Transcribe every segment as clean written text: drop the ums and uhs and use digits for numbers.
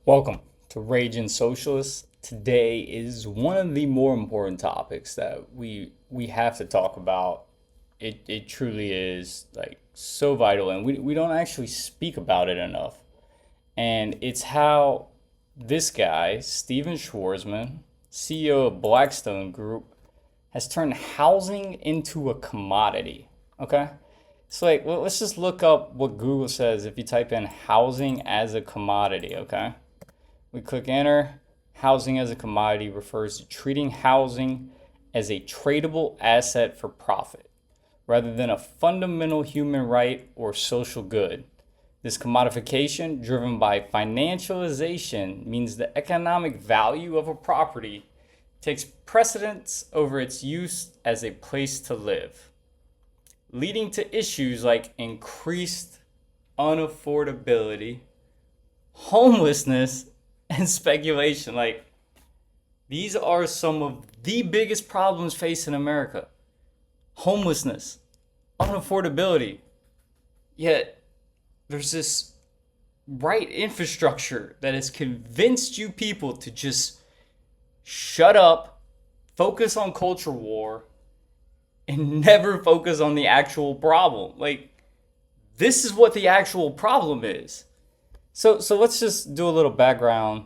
Welcome to Raging Socialists. Today is one of the more important topics that we have to talk about. It truly is like so vital, and we don't actually speak about it enough. And it's how this guy, Stephen Schwarzman, CEO of Blackstone Group, has turned housing into a commodity. Okay? It's like, well, let's just look up what Google says if you type in housing as a commodity, okay? We click enter. Housing as a commodity refers to treating housing as a tradable asset for profit, rather than a fundamental human right or social good. This commodification, driven by financialization, means the economic value of a property takes precedence over its use as a place to live, leading to issues like increased unaffordability, homelessness, and speculation. Like, these are some of the biggest problems facing America: homelessness, unaffordability. Yet there's this right infrastructure that has convinced you people to just shut up, focus on culture war, and never focus on the actual problem. Like, this is what the actual problem is. So let's just do a little background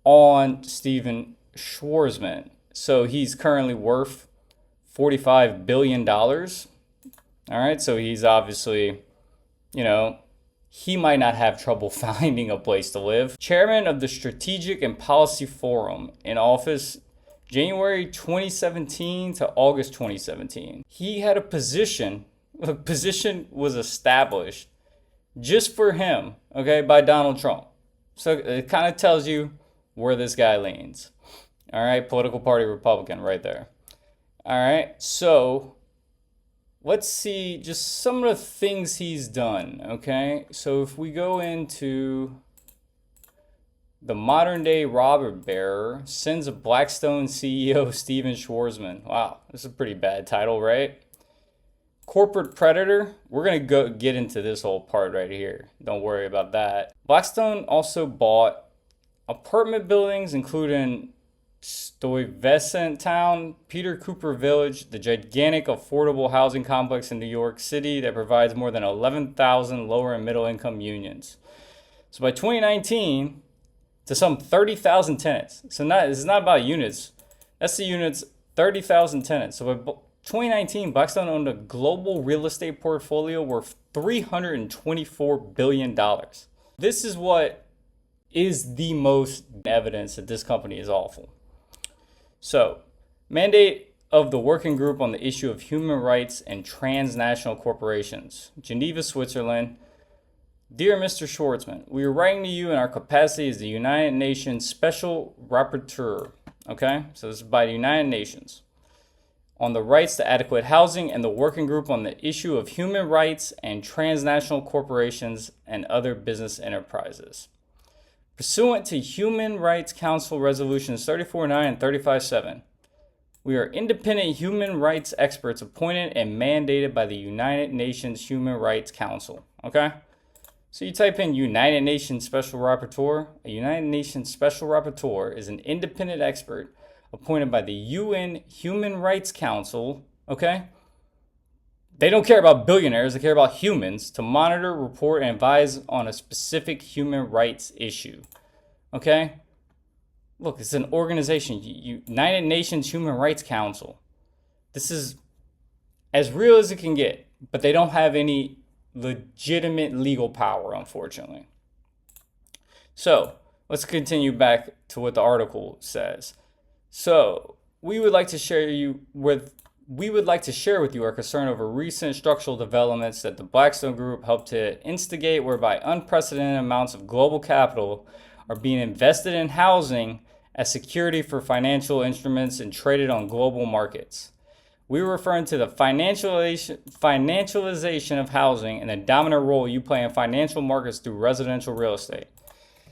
on Stephen Schwarzman. So he's currently worth $45 billion. All right, so he's obviously, he might not have trouble finding a place to live. Chairman of the Strategic and Policy Forum, in office January 2017 to August 2017. He had a position was established just for him, okay, by Donald Trump. So it kind of tells you where this guy leans. All right, political party Republican right there. All right, so let's see just some of the things he's done, okay? So if we go into the modern day robber bearer, sins of Blackstone CEO Stephen Schwarzman. Wow, this is a pretty bad title, right? Corporate predator, we're going to get into this whole part right here. Don't worry about that. Blackstone also bought apartment buildings, including Stuyvesant Town, Peter Cooper Village, the gigantic affordable housing complex in New York City that provides more than 11,000 lower and middle income unions. So by 2019, to some 30,000 tenants. So it's not about units. That's the units, 30,000 tenants. So by 2019, Blackstone owned a global real estate portfolio worth $324 billion. This is what is the most evidence that this company is awful. So, mandate of the working group on the issue of human rights and transnational corporations. Geneva, Switzerland. Dear Mr. Schwarzman, we are writing to you in our capacity as the United Nations Special Rapporteur. Okay, so this is by the United Nations on the rights to adequate housing and the working group on the issue of human rights and transnational corporations and other business enterprises. Pursuant to Human Rights Council Resolutions 34.9 and 35.7, we are independent human rights experts appointed and mandated by the United Nations Human Rights Council. Okay? So you type in United Nations Special Rapporteur. A United Nations Special Rapporteur is an independent expert appointed by the UN Human Rights Council, okay? They don't care about billionaires, they care about humans, to monitor, report, and advise on a specific human rights issue, okay? Look, it's an organization, United Nations Human Rights Council. This is as real as it can get, but they don't have any legitimate legal power, unfortunately. So, let's continue back to what the article says. So, we would like to share with you our concern over recent structural developments that the Blackstone Group helped to instigate, whereby unprecedented amounts of global capital are being invested in housing as security for financial instruments and traded on global markets. We were referring to the financialization of housing and the dominant role you play in financial markets through residential real estate.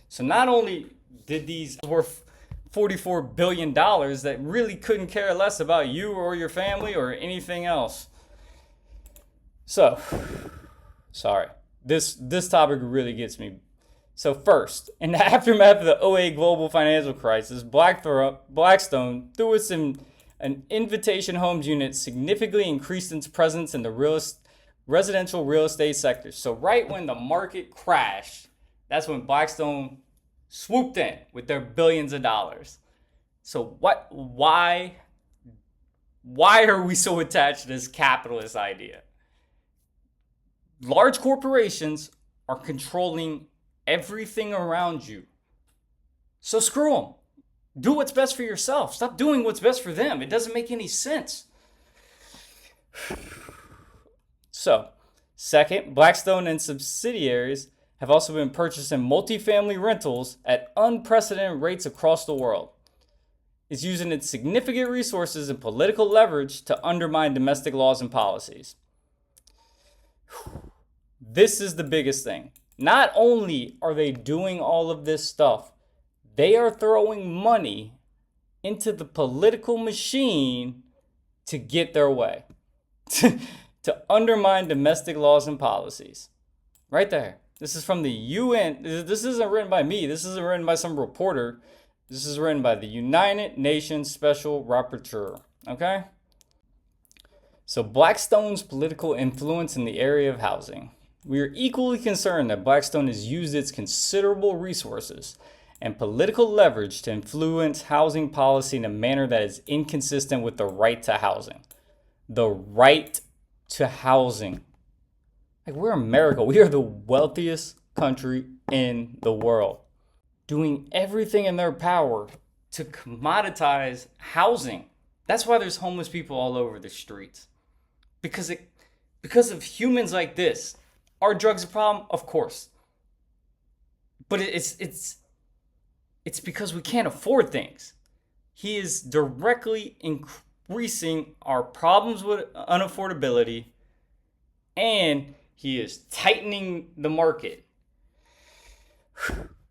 So not only did these worth $44 billion that really couldn't care less about you or your family or anything else. So, sorry. This topic really gets me So first, in the aftermath of the '08 global financial crisis, Blackstone, through its an Invitation Homes unit, significantly increased its presence in the residential real estate sector. So right when the market crashed, that's when Blackstone swooped in with their billions of dollars. So why are we so attached to this capitalist idea? Large corporations are controlling everything around you. So screw them. Do what's best for yourself. Stop doing what's best for them. It doesn't make any sense. So, second, Blackstone and subsidiaries have also been purchasing multifamily rentals at unprecedented rates across the world. It's using its significant resources and political leverage to undermine domestic laws and policies. This is the biggest thing. Not only are they doing all of this stuff, they are throwing money into the political machine to get their way, to undermine domestic laws and policies. Right there. This is from the UN. This isn't written by me. This isn't written by some reporter. This is written by the United Nations Special Rapporteur. Okay? So Blackstone's political influence in the area of housing. We are equally concerned that Blackstone has used its considerable resources and political leverage to influence housing policy in a manner that is inconsistent with the right to housing. The right to housing. Like, we're America. We are the wealthiest country in the world. Doing everything in their power to commoditize housing. That's why there's homeless people all over the streets. Because of humans like this. Are drugs a problem? Of course. But it's because we can't afford things. He is directly increasing our problems with unaffordability, and he is tightening the market.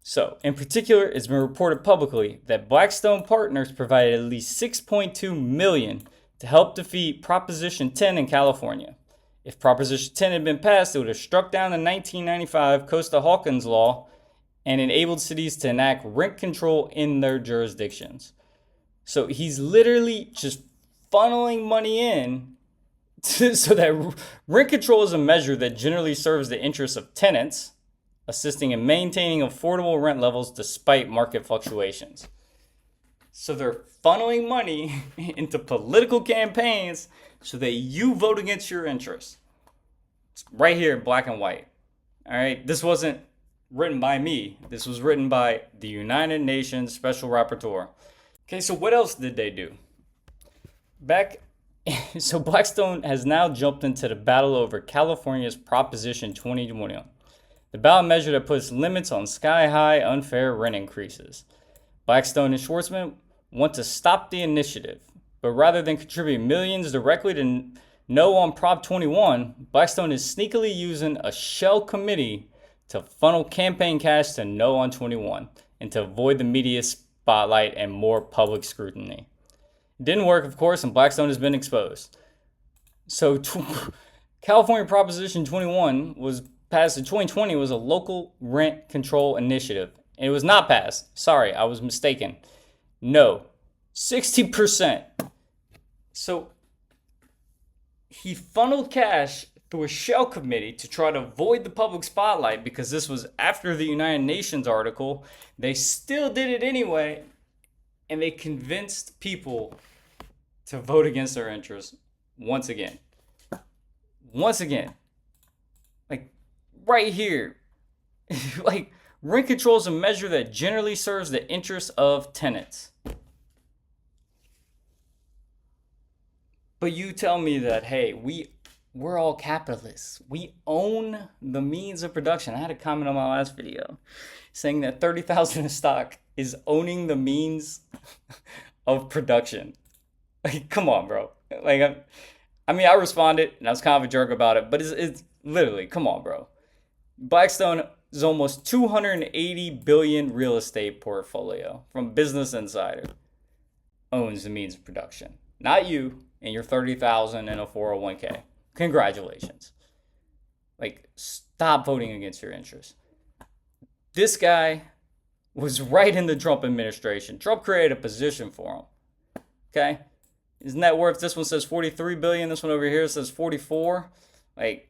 So, in particular, it's been reported publicly that Blackstone partners provided at least $6.2 million to help defeat Proposition 10 in California. If Proposition 10 had been passed, it would have struck down the 1995 Costa-Hawkins law and enabled cities to enact rent control in their jurisdictions. So he's literally just funneling money in so that rent control is a measure that generally serves the interests of tenants, assisting in maintaining affordable rent levels despite market fluctuations. So they're funneling money into political campaigns so that you vote against your interests. It's right here in black and white. All right, this wasn't written by me. This was written by the United Nations Special Rapporteur. Okay, so what else did they do? So Blackstone has now jumped into the battle over California's Proposition 2021, the ballot measure that puts limits on sky-high unfair rent increases. Blackstone and Schwarzman want to stop the initiative, but rather than contribute millions directly to No on Prop 21, Blackstone is sneakily using a shell committee to funnel campaign cash to No on 21 and to avoid the media spotlight and more public scrutiny. It didn't work, of course, and Blackstone has been exposed. So California Proposition 21 was passed in 2020, was a local rent control initiative. And it was not passed. Sorry, I was mistaken. No, 60%. So he funneled cash through a shell committee to try to avoid the public spotlight because this was after the United Nations article. They still did it anyway, and they convinced people to vote against their interests once again. Like, right here. Like, rent control is a measure that generally serves the interests of tenants. But you tell me that, hey, we're all capitalists. We own the means of production. I had a comment on my last video saying that 30,000 of stock is owning the means of production. Like, come on, bro. Like, I responded and I was kind of a jerk about it, but it's literally, come on, bro. Blackstone is almost 280 billion real estate portfolio from Business Insider owns the means of production. Not you and your 30,000 in a 401k. Congratulations. Like, stop voting against your interests. This guy was right in the Trump administration. Trump created a position for him. Okay? His net worth, this one says 43 billion. This one over here says 44. Like,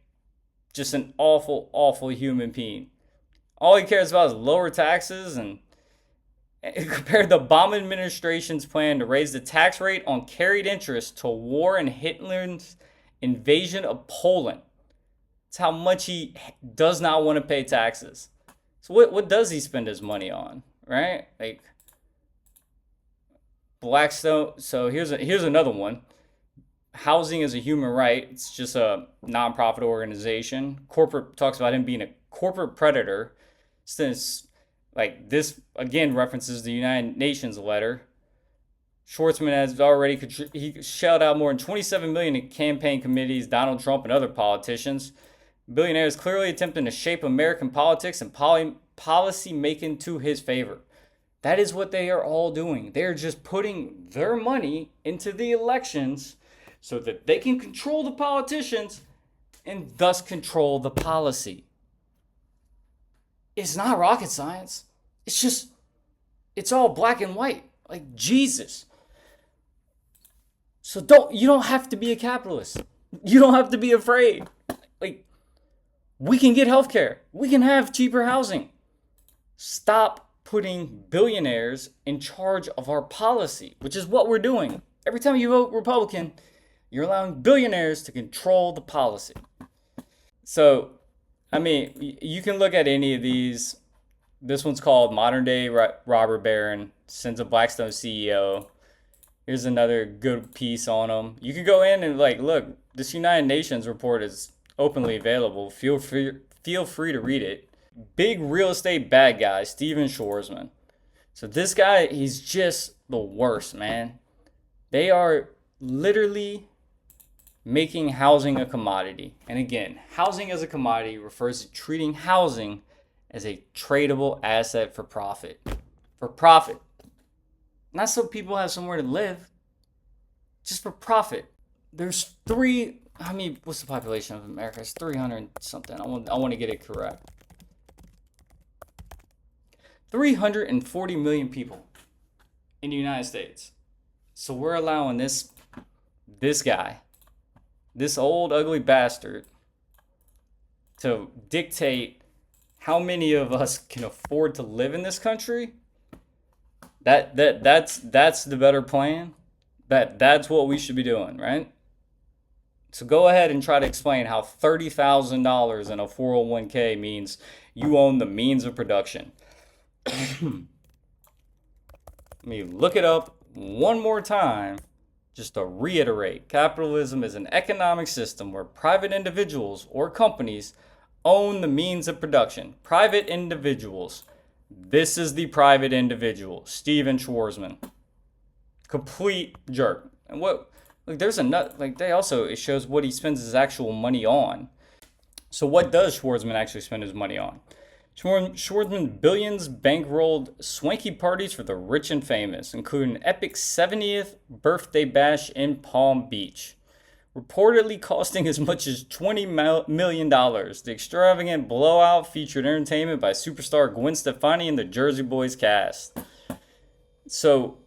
just an awful, awful human being. All he cares about is lower taxes and compared the Obama administration's plan to raise the tax rate on carried interest to war in Hitler's invasion of Poland. That's how much he does not want to pay taxes. So what does he spend his money on, right? Like Blackstone. So here's another one. Housing is a human right. It's just a nonprofit organization. Corporate talks about him being a corporate predator. Since like this again references the United Nations letter. Schwarzman has already he shelled out more than 27 million in campaign committees, Donald Trump and other politicians. Billionaire is clearly attempting to shape American politics and policy making to his favor. That is what they are all doing. They're just putting their money into the elections so that they can control the politicians and thus control the policy. It's not rocket science. It's all black and white. Like Jesus. So you don't have to be a capitalist. You don't have to be afraid. Like, we can get healthcare. We can have cheaper housing. Stop putting billionaires in charge of our policy, which is what we're doing. Every time you vote Republican, you're allowing billionaires to control the policy. So, I mean, you can look at any of these. This one's called Modern Day Robber Baron, sends a Blackstone CEO. Here's another good piece on them. You can go in and like, look, this United Nations report is openly available. Feel free to read it. Big real estate bad guy, Stephen Schwarzman. So this guy, he's just the worst, man. They are literally making housing a commodity. And again, housing as a commodity refers to treating housing as a tradable asset for profit. For profit. Not so people have somewhere to live. Just for profit. There's what's the population of America? It's 300 something. I want to get it correct. 340 million people in the United States. So we're allowing this guy, this old ugly bastard, to dictate how many of us can afford to live in this country. That's the better plan. That's what we should be doing, right? So go ahead and try to explain how $30,000 in a 401k means you own the means of production. Let me look it up one more time just to reiterate. Capitalism is an economic system where private individuals or companies own the means of production. Private individuals. This is the private individual, Stephen Schwarzman. Complete jerk. And there's a nut. Like it shows what he spends his actual money on. So what does Schwarzman actually spend his money on? Schwarzman billions bankrolled swanky parties for the rich and famous, including an epic 70th birthday bash in Palm Beach, reportedly costing as much as $20 million. The extravagant blowout featured entertainment by superstar Gwen Stefani and the Jersey Boys cast. So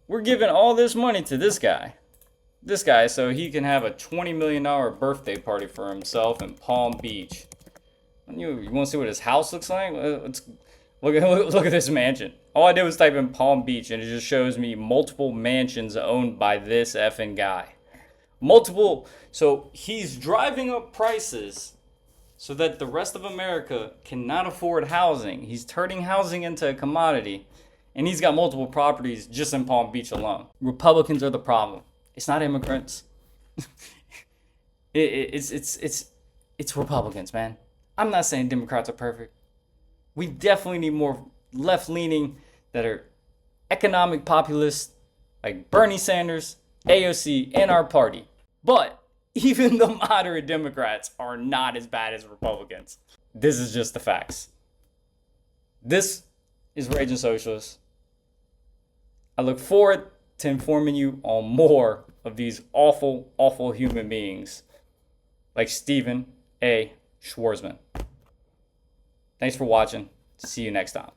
we're giving all this money to this guy so he can have a $20 million birthday party for himself in Palm Beach. You want to see what his house looks like? Look at this mansion. All I did was type in Palm Beach, and it just shows me multiple mansions owned by this effing guy. Multiple. So he's driving up prices so that the rest of America cannot afford housing. He's turning housing into a commodity, and he's got multiple properties just in Palm Beach alone. Republicans are the problem. It's not immigrants. It's Republicans, man. I'm not saying Democrats are perfect. We definitely need more left-leaning that are economic populists like Bernie Sanders, AOC, and our party. But even the moderate Democrats are not as bad as Republicans. This is just the facts. This is Raging Socialist. I look forward to informing you on more of these awful, awful human beings like Stephen A. Schwarzman. Thanks for watching. See you next time.